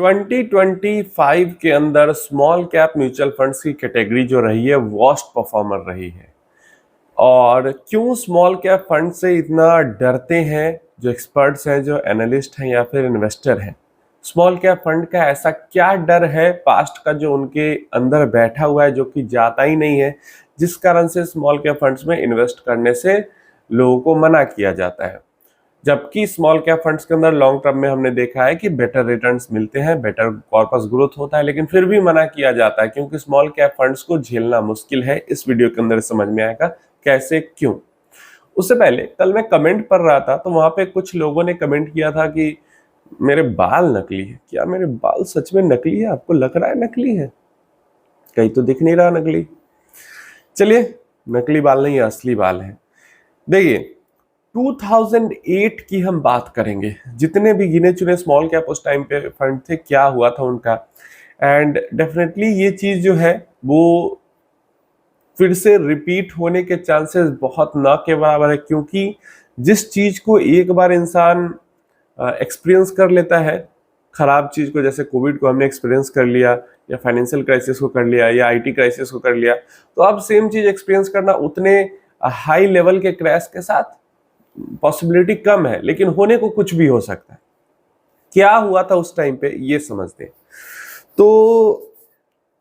2025 के अंदर small cap mutual funds की कैटेगरी जो रही है वर्स्ट परफॉर्मर रही है। और क्यों स्मॉल कैप फंड से इतना डरते हैं जो एक्सपर्ट्स हैं, जो एनालिस्ट हैं या फिर इन्वेस्टर हैं? स्मॉल कैप फंड का ऐसा क्या डर है पास्ट का जो उनके अंदर बैठा हुआ है, जो कि जाता ही नहीं है, जिस कारण से स्मॉल कैप फंड्स में इन्वेस्ट करने से लोगों को मना किया जाता है? जबकि स्मॉल कैप फंड्स के अंदर लॉन्ग टर्म में हमने देखा है कि बेटर रिटर्न्स मिलते हैं, बेटर कॉर्पस ग्रोथ होता है, लेकिन फिर भी मना किया जाता है क्योंकि स्मॉल कैप फंड्स को झेलना मुश्किल है। इस वीडियो के अंदर समझ में आएगा कैसे, क्यों। उससे पहले कल मैं कमेंट पढ़ रहा था तो वहां पे कुछ लोगों ने कमेंट किया था कि मेरे बाल नकली है। क्या मेरे बाल सच में नकली है? आपको लग रहा है नकली है? कहीं तो दिख नहीं रहा नकली। चलिए, नकली बाल नहीं, असली बाल है। देखिए, 2008 की हम बात करेंगे। जितने भी गिने चुने स्मॉल कैप उस टाइम पे फंड थे, क्या हुआ था उनका। एंड डेफिनेटली ये चीज जो है वो फिर से रिपीट होने के चांसेस बहुत ना के बराबर है, क्योंकि जिस चीज को एक बार इंसान एक्सपीरियंस कर लेता है, खराब चीज को, जैसे कोविड को हमने एक्सपीरियंस कर लिया, या फाइनेंशियल क्राइसिस को कर लिया, या आईटी क्राइसिस को कर लिया, तो अब सेम चीज एक्सपीरियंस करना उतने हाई लेवल के क्रैश के साथ पॉसिबिलिटी कम है, लेकिन होने को कुछ भी हो सकता है। क्या हुआ था उस टाइम पे ये समझते हैं। तो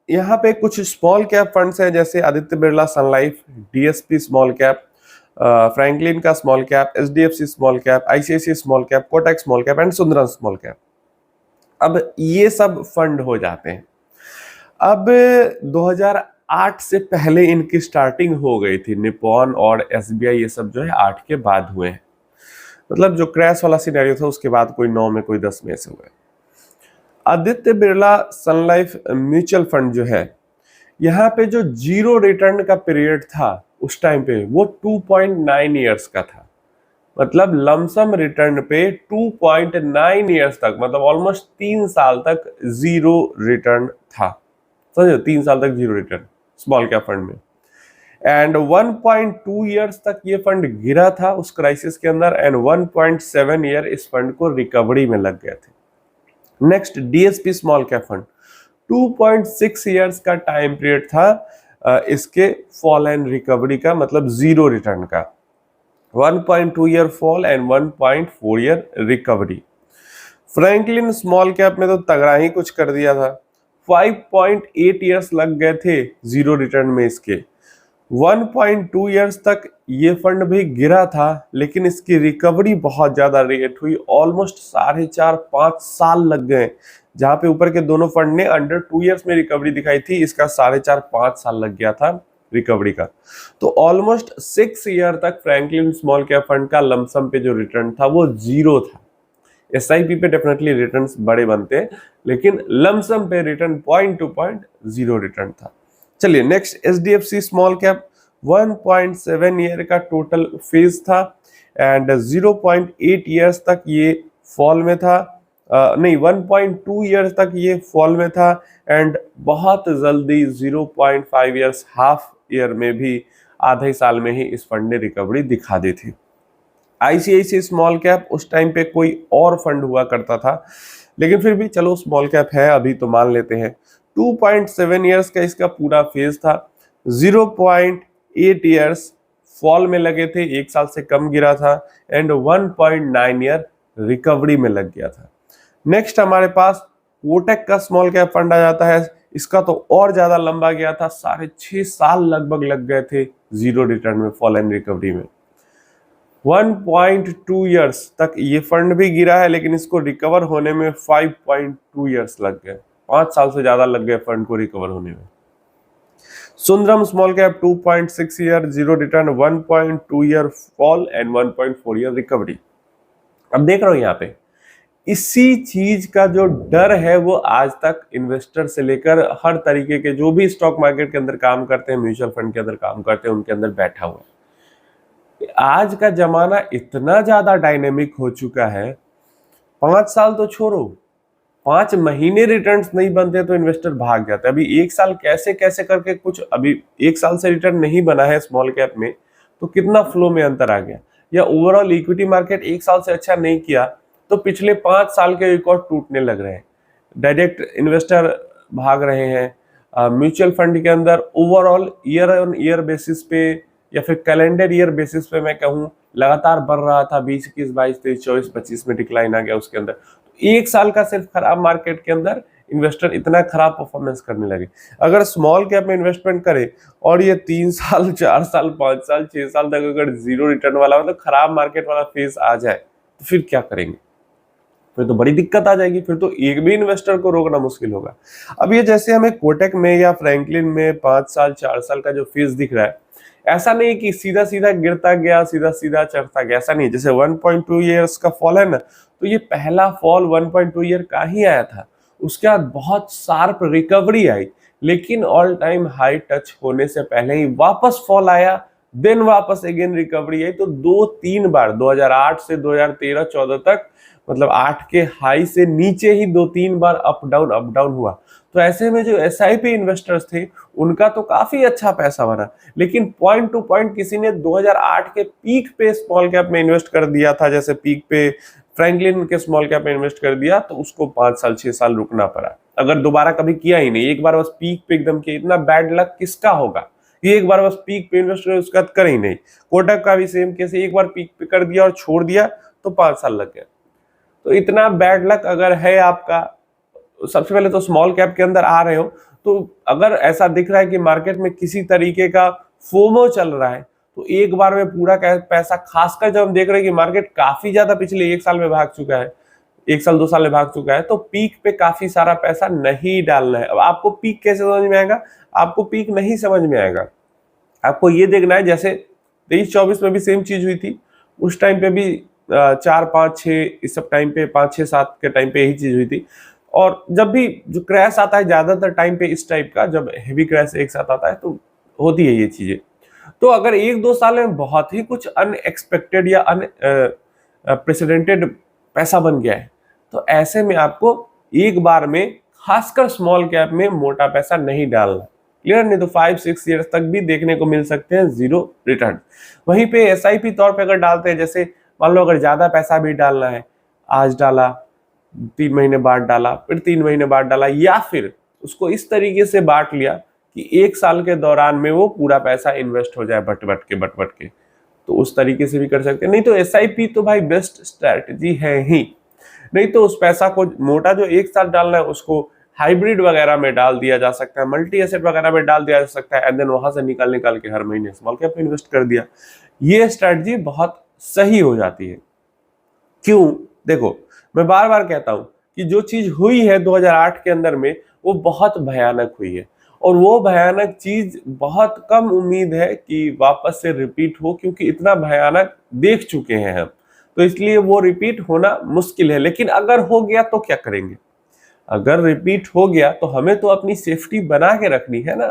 यहाँ पे कुछ स्मॉल कैप फंड्स हैं, जैसे Aditya Birla Sun Life, DSP small cap, Franklin का small cap, HDFC small cap, ICICI small cap, Kotak small cap and Sundaram small cap. अब ये सब फंड हो जाते हैं। अब 2008 से पहले इनकी स्टार्टिंग हो गई थी। निपॉन और एसबीआई ये सब जो है 8 के बाद हुए हैं। मतलब जो क्रैश वाला सिनेरियो था उसके बाद कोई 9 में, कोई 10 में ऐसे हुए। Aditya Birla Sun life mutual fund जो है, यहाँ पे जो जीरो रिटर्न का पीरियड था उस टाइम पे वो 2.9 ईयर्स का था। मतलब लमसम रिटर्न पे 2.9 ईयर्स तक, मतलब ऑलमोस्ट 3 साल तक जीरो रिटर्न था। समझो, 3 साल तक zero return small cap fund में। एंड 1.2 ईयर्स तक ये फंड गिरा था उस क्राइसिस के अंदर, एंड 1.7 ईयर इस फंड को रिकवरी में लग गए थे। Next, DSP small cap fund, 2.6 years का टाइम पीरियड था इसके फॉल एंड रिकवरी का, मतलब जीरो रिटर्न का। 1.2 year fall and 1.4 year recovery. Franklin small cap में तो तगड़ा ही कुछ कर दिया था। 5.8 ईयर्स लग गए थे जीरो रिटर्न में इसके। 1.2 ईयर्स तक ये फंड भी गिरा था, लेकिन इसकी रिकवरी बहुत ज्यादा लेट हुई। ऑलमोस्ट 4.5-5 साल लग गए। जहां पे ऊपर के दोनों फंड ने अंडर 2 ईयर्स में रिकवरी दिखाई थी, इसका 4.5-5 साल लग गया था रिकवरी का। तो ऑलमोस्ट 6 ईयर तक फ्रैंकलिन स्मॉल कैप फंड का लमसम पे जो रिटर्न था वो जीरो था। एसआईपी पे डेफिनेटली रिटर्न्स बड़े बनते हैं, लेकिन लमसम पे return point two point zero return था। चलिए, next, HDFC small cap, 1.7 year का टोटल फेज था एंड 0.8 ईयर्स तक ये फॉल में था। नहीं, 1.2 ईयर्स तक ये फॉल में था एंड बहुत जल्दी 0.5 ईयर्स, हाफ ईयर में भी, आधे साल में ही इस फंड ने रिकवरी दिखा दी थी। आईसीआईसीआई स्मॉल कैप, उस टाइम पे कोई और फंड हुआ करता था, लेकिन फिर भी चलो स्मॉल कैप है अभी तो मान लेते हैं। 2.7 ईयर्स का इसका पूरा फेज था। 0.8 ईयर्स फॉल में लगे थे, एक साल से कम गिरा था, एंड 1.9 ईयर रिकवरी में लग गया था। नेक्स्ट हमारे पास कोटक का स्मॉल कैप फंड आ जाता है। इसका तो और ज्यादा लंबा गया था, 6.5 साल लगभग लग गए थे जीरो रिटर्न में, फॉल एंड रिकवरी में। 1.2 ईयर्स तक ये फंड भी गिरा है, लेकिन इसको रिकवर होने में 5.2 ईयर्स लग गए। 5 साल से ज्यादा लग गए फंड को रिकवर होने में। Sundaram small cap, 2.6 year zero return, 1.2 year fall and 1.4 year recovery. अब देख रहा हूं यहाँ पे इसी चीज का जो डर है वो आज तक इन्वेस्टर से लेकर हर तरीके के जो भी स्टॉक मार्केट के अंदर काम करते हैं, म्यूचुअल फंड के अंदर काम करते हैं, उनके अंदर बैठा हुआ है। आज का जमाना इतना ज्यादा डायनेमिक हो चुका है, 5 साल तो छोड़ो, 5 महीने रिटर्न्स नहीं बनते तो इन्वेस्टर भाग जाता है। अभी 1 साल कैसे कैसे करके कुछ, अभी 1 साल से रिटर्न नहीं बना है स्मॉल कैप में, तो कितना फ्लो में अंतर आ गया। या ओवरऑल इक्विटी मार्केट 1 साल से अच्छा नहीं किया तो पिछले 5 साल के रिकॉर्ड टूटने लग रहे हैं। डायरेक्ट इन्वेस्टर भाग रहे हैं। म्यूचुअल फंड के अंदर overall year on year basis पे या फिर कैलेंडर ईयर बेसिस पे मैं कहूँ लगातार बढ़ रहा था। 20, 21, 22, 23, 24, 25 में डिक्लाइन आ गया उसके अंदर। तो एक साल का सिर्फ खराब मार्केट के अंदर इन्वेस्टर इतना खराब परफॉर्मेंस करने लगे। अगर स्मॉल कैप में इन्वेस्टमेंट करे और ये 3 साल, 4 साल, 5 साल, 6 साल तक अगर जीरो रिटर्न वाला मतलब खराब मार्केट वाला फेज आ जाए तो फिर क्या करेंगे? फिर तो बड़ी दिक्कत आ जाएगी। फिर तो एक भी इन्वेस्टर को रोकना मुश्किल होगा। अब ये जैसे हमें कोटक में या फ्रैंकलिन में 5 साल, 4 साल का जो फेज दिख रहा है, ऐसा नहीं कि सीधा सीधा गिरता गया, सीधा सीधा चढ़ता गया, ऐसा नहीं। जैसे 1.2 ईयर्स का फॉल है ना, तो ये पहला फॉल 1.2 ईयर का ही आया था। उसके बाद बहुत शार्प रिकवरी आई, लेकिन ऑल टाइम हाई टच होने से पहले ही वापस फॉल आया, देन वापस अगेन रिकवरी आई। तो 2-3 बार 2008 से 2013-14 तक, मतलब 8 के हाई से नीचे ही 2-3 बार अप डाउन हुआ। तो ऐसे में जो एसआईपी इन्वेस्टर्स थे उनका तो काफी अच्छा पैसा बना, लेकिन पॉइंट टू पॉइंट किसी ने 2008 के पीक पे स्मॉल कैप में इन्वेस्ट कर दिया था, जैसे पीक पे फ्रैंकलिन के स्मॉल कैप में इन्वेस्ट कर दिया, तो उसको 5 साल 6 साल रुकना पड़ा। अगर दोबारा कभी किया ही नहीं, एक बार बस पीक पे एकदम किया, इतना बैड लक किसका होगा? ये एक बार बस पीक पे इन्वेस्ट कर उसके बाद कर ही नहीं। कोटक का भी सेम केस, एक बार पीक पे कर दिया और छोड़ दिया तो 5 साल लग गए। तो इतना बैड लक अगर है आपका, सबसे पहले तो स्मॉल कैप के अंदर आ रहे हो, तो अगर ऐसा दिख रहा है कि मार्केट में किसी तरीके का फोमो चल रहा है, तो एक बार में पूरा पैसा, खासकर जब हम देख रहे हैं कि मार्केट काफी ज्यादा पिछले 1 साल में भाग चुका है, 1 साल 2 साल में भाग चुका है, तो पीक पे काफी सारा पैसा नहीं डालना है। अब आपको पीक कैसे समझ में आएगा? आपको पीक नहीं समझ में आएगा। आपको ये देखना है, जैसे 23-24 में भी सेम चीज हुई थी, उस टाइम पे भी 4, 5, 6 इस सब टाइम पे, 5, 6, 7 के टाइम पे यही चीज हुई थी। और जब भी जो क्रैश आता है ज्यादातर टाइम पे इस टाइप का, जब हेवी क्रैश एक साथ आता है तो होती है ये चीजें। तो अगर 1-2 साल में बहुत ही कुछ अनएक्सपेक्टेड या अनप्रेसिडेंटेड पैसा बन गया है, तो ऐसे में आपको एक बार में, खासकर स्मॉल कैप में, मोटा पैसा नहीं डालना। क्लियर? नहीं तो 5-6 ईयर्स तक भी देखने को मिल सकते हैं जीरो रिटर्न। वहीं पे एसआईपी तौर पे अगर डालते हैं, जैसे मान लो अगर ज्यादा पैसा भी डालना है, आज डाला, 3 महीने बाद डाला, फिर 3 महीने बाद डाला, या फिर उसको इस तरीके से बांट लिया कि 1 साल के दौरान में वो पूरा पैसा इन्वेस्ट हो जाए बट बट के, तो उस तरीके से भी कर सकते हैं। नहीं तो एसआईपी तो भाई बेस्ट स्ट्रैटेजी है ही। नहीं तो उस पैसा को मोटा जो 1 साल डालना है उसको हाइब्रिड वगैरह में डाल दिया जा सकता है, मल्टी एसेट वगैरह में डाल दिया जा सकता है, एंड देन वहां से निकाल के हर महीने स्मॉल कैप में इन्वेस्ट कर दिया। ये स्ट्रैटेजी बहुत सही हो जाती है। क्यों? देखो, मैं बार बार कहता हूं कि जो चीज हुई है 2008 के अंदर में, वो बहुत भयानक हुई है, और वो भयानक चीज बहुत कम उम्मीद है कि वापस से रिपीट हो, क्योंकि इतना भयानक देख चुके हैं हम। तो इसलिए वो रिपीट होना मुश्किल है। लेकिन अगर हो गया तो क्या करेंगे? अगर रिपीट हो गया तो हमें तो अपनी सेफ्टी बना के रखनी है ना।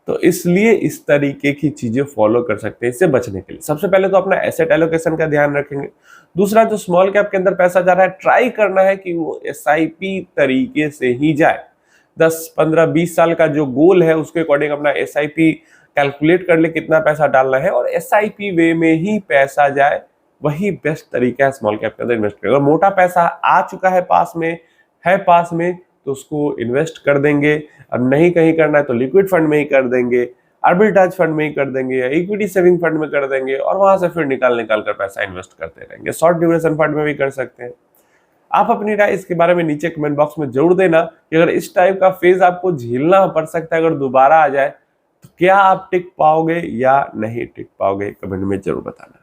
तो इसलिए इस तरीके की चीजें फॉलो कर सकते हैं इससे बचने के लिए। सबसे पहले तो अपना एसेट एलोकेशन का ध्यान रखेंगे। दूसरा, जो स्मॉल कैप के अंदर पैसा जा रहा है, ट्राई करना है कि वो एसआईपी तरीके से ही जाए। 10, 15, 20 साल का जो गोल है उसके अकॉर्डिंग अपना एसआईपी कैलकुलेट कर ले कितना पैसा डालना है, और एसआईपी वे में ही पैसा जाए, वही बेस्ट तरीका है स्मॉल कैप के अंदर इन्वेस्ट करने। अगर मोटा पैसा आ चुका है पास में, तो उसको इन्वेस्ट कर देंगे। अब नहीं कहीं करना है तो लिक्विड फंड में ही कर देंगे, आर्बिट्राज फंड में ही कर देंगे, या इक्विटी सेविंग फंड में कर देंगे, और वहां से फिर निकाल कर पैसा इन्वेस्ट करते रहेंगे। शॉर्ट ड्यूरेशन फंड में भी कर सकते हैं। आप अपनी राय इसके बारे में नीचे कमेंट बॉक्स में जरूर देना कि अगर इस टाइप का फेज आपको झेलना पड़ सकता है, अगर दोबारा आ जाए, तो क्या आप टिक पाओगे या नहीं टिक पाओगे, कमेंट में जरूर बताना।